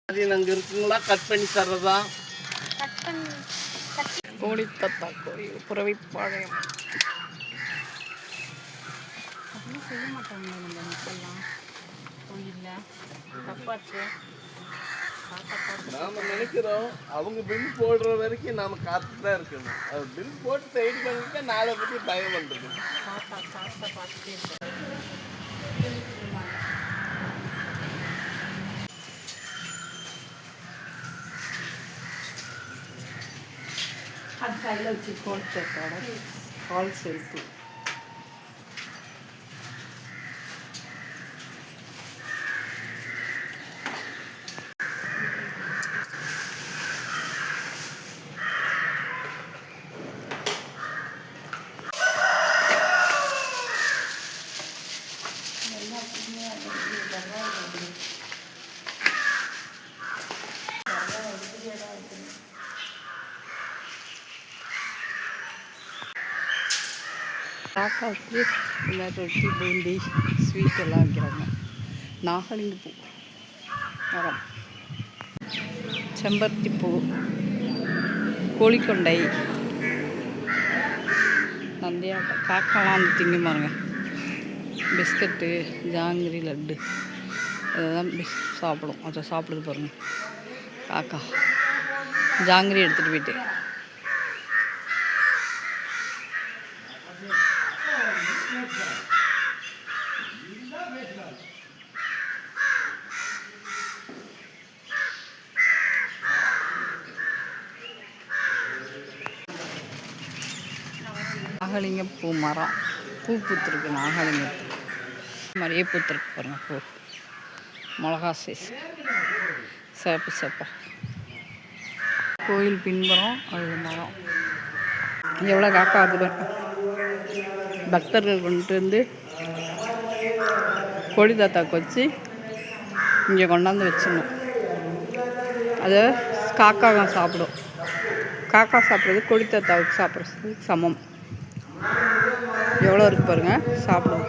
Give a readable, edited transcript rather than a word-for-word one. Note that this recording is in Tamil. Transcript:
அது அங்கே இருக்குங்களா? கட் பண்ணி தர்றதா? கோடித்தத்தா கோயில் புறவைப்பாளையம். அதெல்லாம் செய்ய மாட்டாங்க நம்ம மக்கள்லாம் கோயிலில். தப்பாச்சு. நாம நினைக்கிறோம் அவங்க பில் போடுற வரைக்கும் நாம காத்து தான் இருக்கணும். அது பில் போட்டு சைடு பண்ணிட்டு நாளை பற்றி பயம் பண்ணுறது. பார்த்துட்டே இருக்கேன். அது கையில் வச்சு கோடித்தத்தோட கால் செல்ஃபு. காக்காவுக்கு இந்த ரொட்டி பூந்தி ஸ்வீட் எல்லாம் வைக்கிறாங்க. நாகலிங்க பூ மரம், செம்பருத்தி பூ, கோழிக்கொண்டை, நந்தியாட்டம். காக்காலாம் வந்து திங்க பாருங்க. பிஸ்கட்டு, ஜாங்கிரி, லட்டு இதெல்லாம் சாப்பிடும். அதை சாப்பிடுது பாருங்கள் காக்கா. ஜாங்கிரி எடுத்துகிட்டு போயிட்டு நாகலிங்க பூ மரம் பூ பூத்துருக்கு. நாகலிங்கத்துக்கு மாதிரியே பூத்துருக்கு பாருங்கள் பூ. மிளகா சைஸ் சேப்பு சேப்பா. கோயில் பின்புறம் அது மரம். எவ்வளோ காக்கா அது பக்தர்கள் கொண்டு வந்து கோழி தாத்தாவுக்கு வச்சு இங்கே கொண்டாந்து வச்சிடணும். அதை காக்கா தான் சாப்பிடும். காக்கா சாப்பிட்றது கோழி தாத்தாவுக்கு சாப்பிட்றது சமம். எவ்வளோ இருக்கு பாருங்கள், சாப்பிடுவோம்.